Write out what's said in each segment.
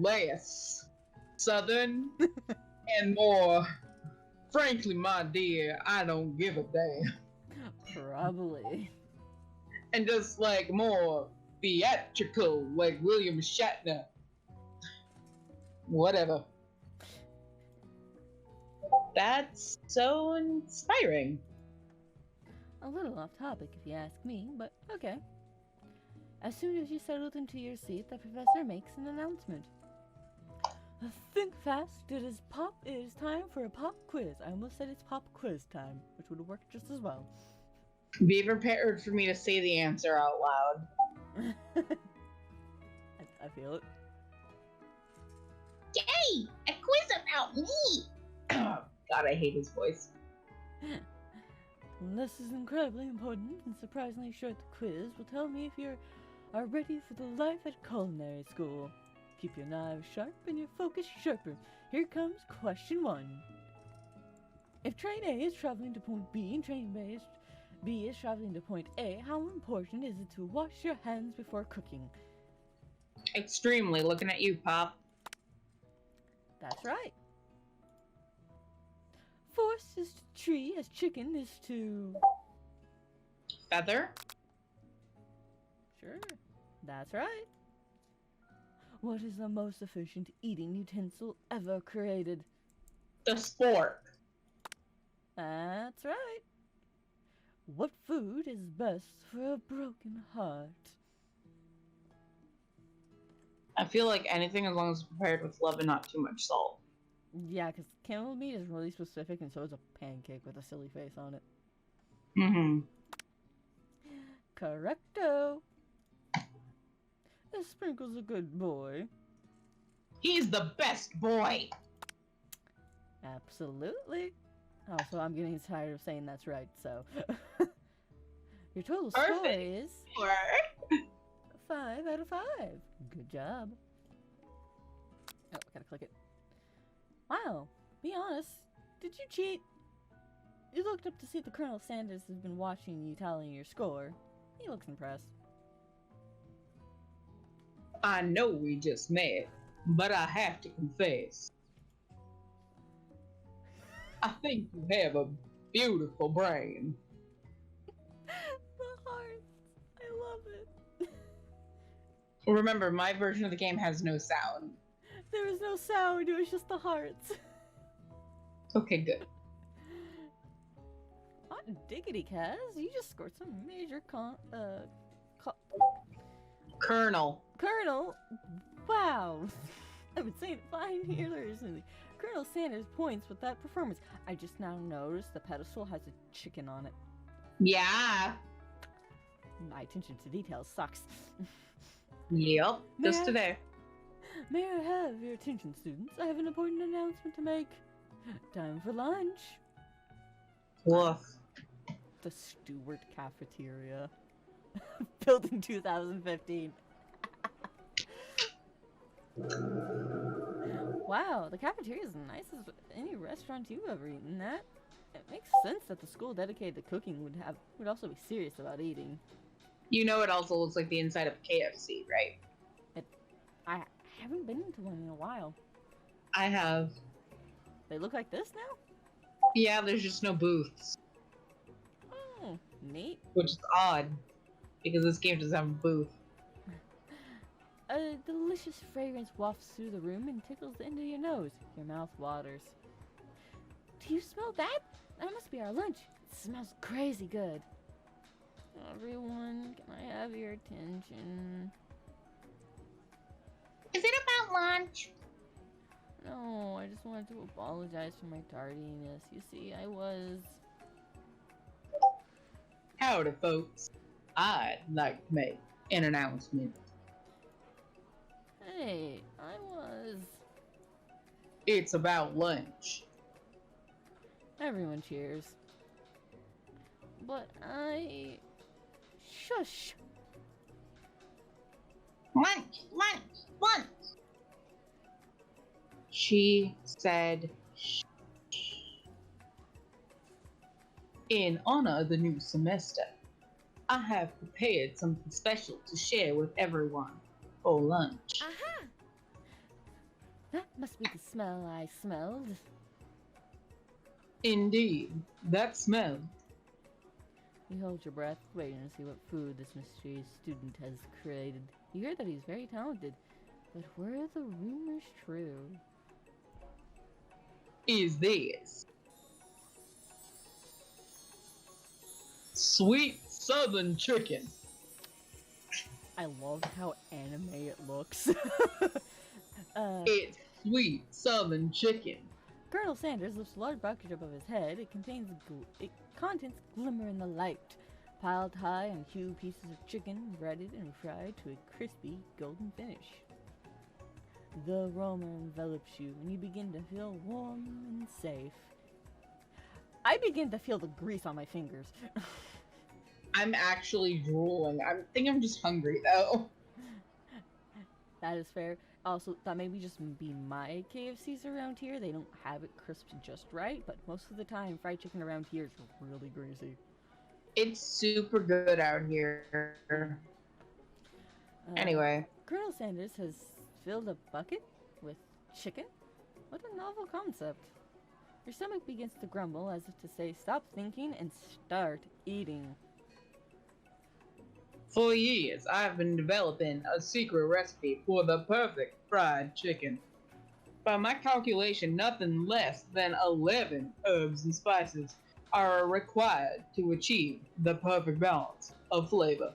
less southern and more, frankly, my dear, I don't give a damn. Probably. And just like more theatrical, like William Shatner. Whatever. That's so inspiring. A little off topic if you ask me, but okay. As soon as you settled into your seat, the professor makes an announcement. Think fast, it is time for a pop quiz. I almost said it's pop quiz time, which would have worked just as well. Be prepared for me to say the answer out loud. I feel it. Yay! A quiz about me! God, I hate his voice. This is incredibly important and surprisingly short. The quiz will tell me if you are ready for the life at culinary school. Keep your knives sharp and your focus sharper. Here comes question 1. If train A is traveling to point B and train B is traveling to point A, how important is it to wash your hands before cooking? Extremely. Looking at you, Pop. That's right. Force is to tree as chicken is to... Feather? Sure. That's right. What is the most efficient eating utensil ever created? The spork. That's right. What food is best for a broken heart? I feel like anything as long as it's prepared with love and not too much salt. Yeah, because camel meat is really specific, and so is a pancake with a silly face on it. Mm-hmm. Correcto. Sprinkle's a good boy. He's the best boy! Absolutely. Also, I'm getting tired of saying that's right, so... Your total Perfect. score is... 5 out of 5. Good job. Oh, gotta click it. Wow, be honest. Did you cheat? You looked up to see if Colonel Sanders has been watching you tallying your score. He looks impressed. I know we just met, but I have to confess. I think you have a beautiful brain. The hearts. I love it. Remember, my version of the game has no sound. There was no sound, it was just the hearts. Okay, good. Hot diggity, Kaz. You just scored some major Colonel. Colonel? Wow. I've been saying it fine here recently. Colonel Sanders points with that performance. I just now noticed the pedestal has a chicken on it. Yeah. My attention to detail sucks. Yep, just today. May I have your attention, students? I have an important announcement to make. Time for lunch. Woof. The Stewart Cafeteria. Built in 2015. Wow, the cafeteria is as nice as any restaurant you've ever eaten at. It makes sense that the school dedicated to cooking would also be serious about eating. You know it also looks like the inside of KFC, right? I haven't been into one in a while. I have. They look like this now? Yeah, there's just no booths. Oh, neat. Which is odd, because this game doesn't have a booth. A delicious fragrance wafts through the room and tickles the end of your nose. Your mouth waters. Do you smell that? That must be our lunch. It smells crazy good. Everyone, can I have your attention? Is it about lunch? No, I just wanted to apologize for my tardiness. You see, I was... Howdy, folks. I'd like to make an announcement. Hey, I was... It's about lunch. Everyone cheers. But I... Shush! Lunch! Lunch! Lunch! She said shh. In honor of the new semester, I have prepared something special to share with everyone for lunch. Aha! Must be the smell I smelled. Indeed, that smell. You hold your breath, waiting to see what food this mysterious student has created. You hear that he's very talented, but were the rumors true? Is this sweet southern chicken? I love how anime it looks. It's sweet southern chicken. Colonel Sanders lifts a large bucket above his head. Contents glimmer in the light. Piled high on huge pieces of chicken, breaded and fried to a crispy, golden finish. The aroma envelops you, and you begin to feel warm and safe. I begin to feel the grease on my fingers. I'm actually drooling. I think I'm just hungry, though. That is fair. Also, that may be just be my KFCs around here. They don't have it crisped just right, but most of the time, fried chicken around here is really greasy. It's super good out here. Anyway. Colonel Sanders has filled a bucket with chicken? What a novel concept. Your stomach begins to grumble as if to say, stop thinking and start eating. For years, I've been developing a secret recipe for the perfect fried chicken. By my calculation, nothing less than 11 herbs and spices are required to achieve the perfect balance of flavor.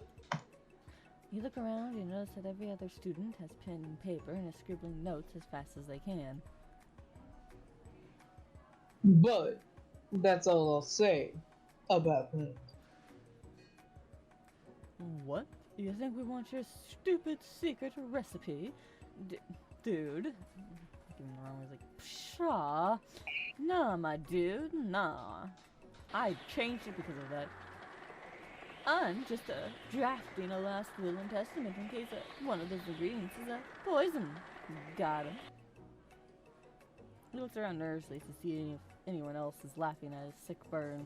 You look around and notice that every other student has pen and paper and is scribbling notes as fast as they can. But that's all I'll say about that. What? You think we want your stupid secret recipe? Dude. Give him the wrong way. He's like, pshaw. Nah, my dude, nah. I changed it because of that. I'm just drafting a last will and testament in case one of those ingredients is poison. Got him. He looks around nervously to see if anyone else is laughing at his sick burn.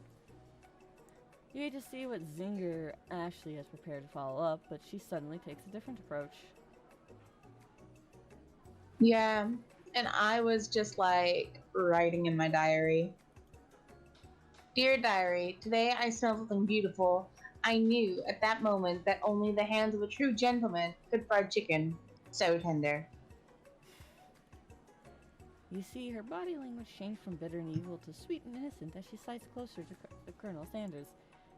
You hate to see what Zinger Ashley has prepared to follow up, but she suddenly takes a different approach. Yeah, and I was just like writing in my diary. Dear diary, today I smelled something beautiful. I knew at that moment that only the hands of a true gentleman could fry chicken. So tender. You see her body language change from bitter and evil to sweet and innocent as she slides closer to Colonel Sanders.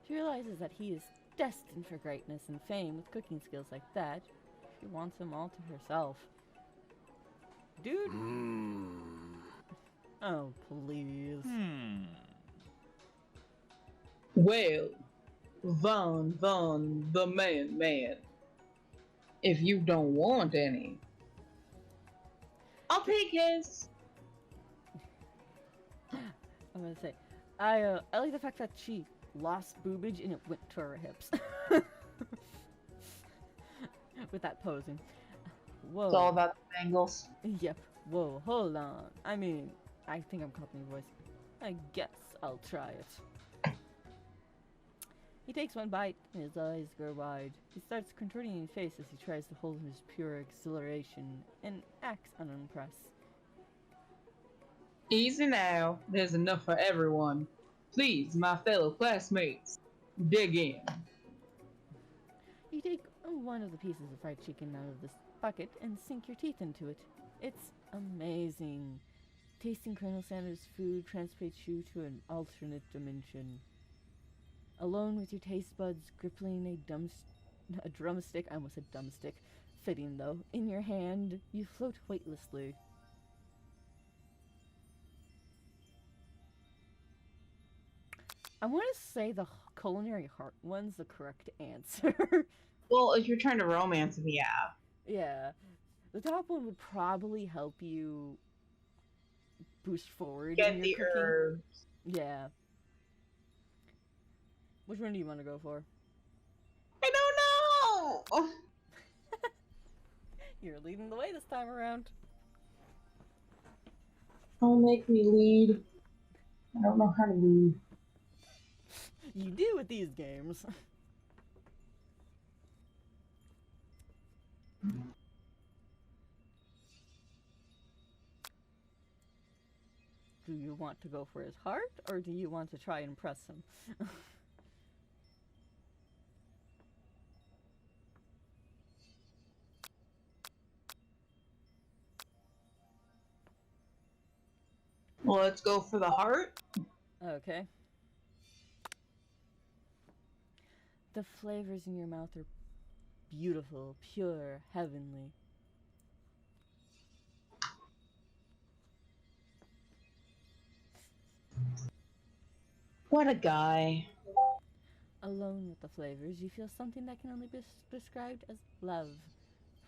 She realizes that he is destined for greatness and fame with cooking skills like that. She wants him all to herself. Dude? Oh, please. Well, Von, the man. If you don't want any, I'll take his. I'm gonna say, I like the fact that she lost boobage and it went to her hips. With that posing. Whoa. It's all about the bangles. Yep. Whoa, hold on. I mean, I think I'm copying your voice. I guess I'll try it. He takes one bite and his eyes grow wide. He starts contorting his face as he tries to hold his pure exhilaration and acts unimpressed. Easy now, there's enough for everyone. Please, my fellow classmates, dig in. You take one of the pieces of fried chicken out of this bucket and sink your teeth into it. It's amazing. Tasting Colonel Sanders' food transports you to an alternate dimension. Alone with your taste buds gripping a drumstick, I almost said dumbstick, fitting though, in your hand, you float weightlessly. I want to say the culinary heart one's the correct answer. Well, if you're trying to romance him, yeah. Yeah. The top one would probably help you boost forward Get in your the cooking. herbs. Yeah. Which one do you want to go for? I don't know! You're leading the way this time around. Don't make me lead. I don't know how to lead. You do with these games. Do you want to go for his heart, or do you want to try and impress him? Well, let's go for the heart. Okay. The flavors in your mouth are beautiful, pure, heavenly. What a guy. Alone with the flavors, you feel something that can only be described as love.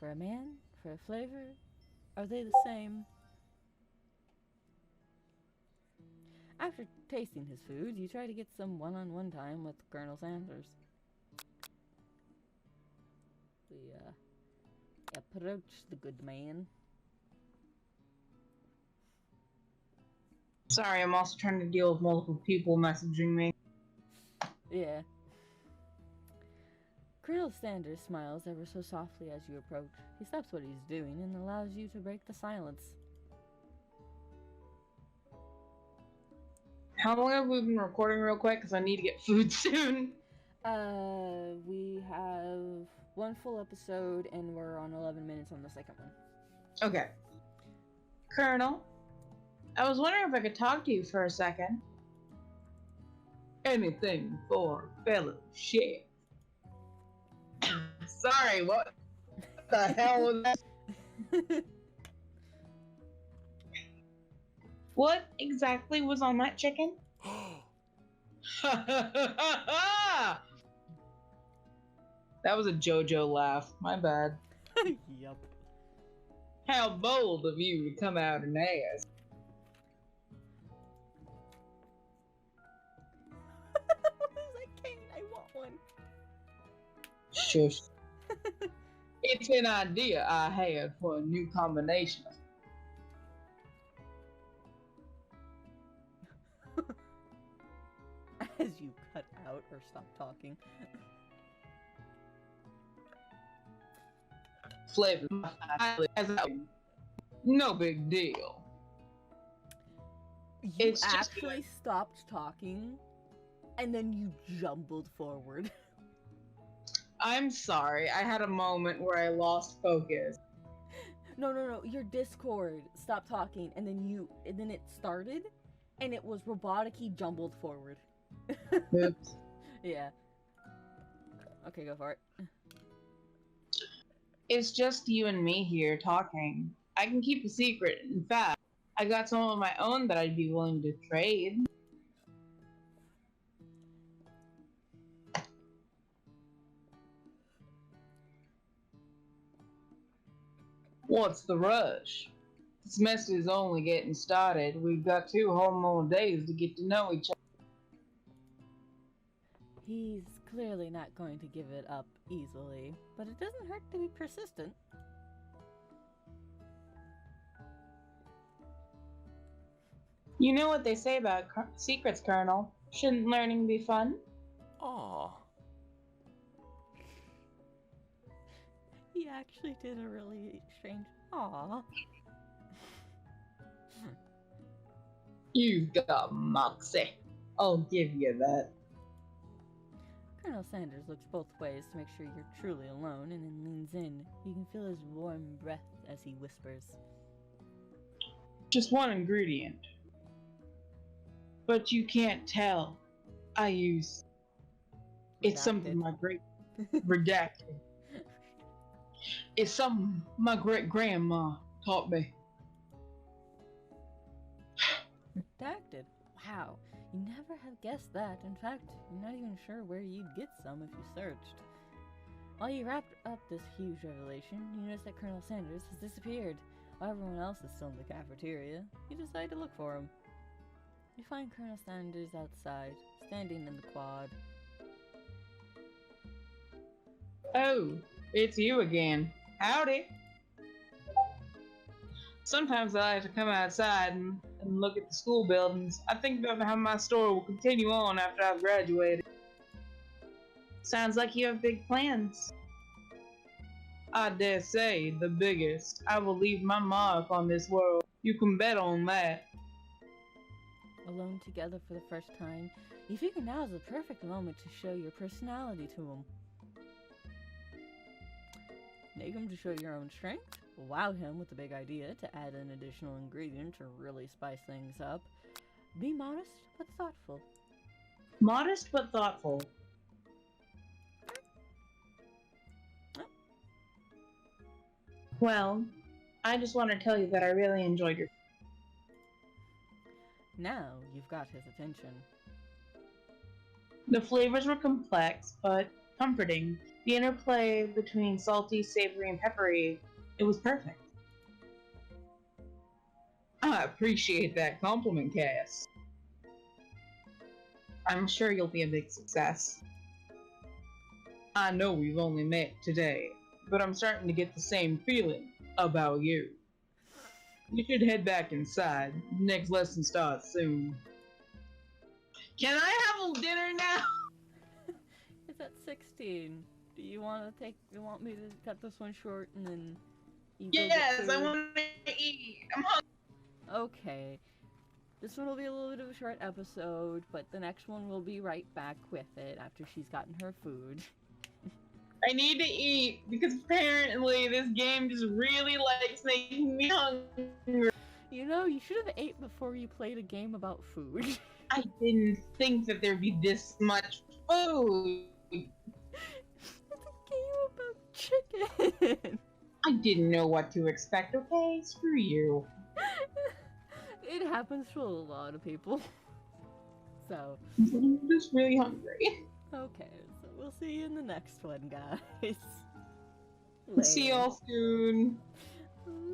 For a man, for a flavor, are they the same? After tasting his food, you try to get some one-on-one time with Colonel Sanders. We approach the good man. Sorry, I'm also trying to deal with multiple people messaging me. Yeah. Colonel Sanders smiles ever so softly as you approach. He stops what he's doing and allows you to break the silence. How long have we been recording real quick? Because I need to get food soon. We have one full episode and we're on 11 minutes on the second one. Okay. Colonel, I was wondering if I could talk to you for a second. Anything for fellowship. Sorry, what the hell was that? What exactly was on that chicken? That was a JoJo laugh. My bad. Yep. How bold of you to come out and ask. What is that cane? I want one. Shush. It's an idea I had for a new combination. As you cut out or stop talking. Flavor. No big deal. You It's just actually stopped talking and then you jumbled forward. I'm sorry. I had a moment where I lost focus. No. Your Discord stopped talking and then it started and it was robotic-y jumbled forward. Oops. Yeah. Okay, go for it. It's just you and me here talking. I can keep a secret. In fact, I got some of my own that I'd be willing to trade. What's the rush? This mess is only getting started. We've got 2 whole more days to get to know each other. He's clearly not going to give it up easily, but it doesn't hurt to be persistent. You know what they say about secrets, Colonel. Shouldn't learning be fun? Aw. He actually did a really strange aw. You've got moxie. I'll give you that. Colonel Sanders looks both ways to make sure you're truly alone and then leans in. You can feel his warm breath as he whispers. Just one ingredient. But you can't tell. I use... It's something my great... Redacted. It's something my great-grandma taught me. Redacted? Wow. You never have guessed that. In fact, you're not even sure where you'd get some if you searched. While you wrapped up this huge revelation, you notice that Colonel Sanders has disappeared. While everyone else is still in the cafeteria, you decide to look for him. You find Colonel Sanders outside, standing in the quad. Oh, it's you again. Howdy. Sometimes I like to come outside and look at the school buildings. I think about how my story will continue on after I've graduated. Sounds like you have big plans. I dare say the biggest. I will leave my mark on this world. You can bet on that. alone together for the first time, you figure now's the perfect moment to show your personality to him. Make him to show your own strength, wow him with a big idea to add an additional ingredient to really spice things up. Be modest but thoughtful. Modest but thoughtful. Well, I just want to tell you that I really enjoyed your... Now you've got his attention. The flavors were complex, but comforting. The interplay between salty, savory, and peppery, it was perfect. I appreciate that compliment, Cass. I'm sure you'll be a big success. I know we've only met today, but I'm starting to get the same feeling about you. We should head back inside. Next lesson starts soon. Can I have dinner now? It's at 16. Do you want me to cut this one short and then you go get Yes, food? I want to eat. I'm hungry. Okay. This one will be a little bit of a short episode, but the next one will be right back with it after she's gotten her food. I need to eat because apparently this game just really likes making me hungry. You know, you should have ate before you played a game about food. I didn't think that there'd be this much food. It's a game about chicken. I didn't know what to expect, okay? Screw you. It happens to a lot of people. So. I'm just really hungry. Okay, so we'll see you in the next one, guys. See y'all soon. Later.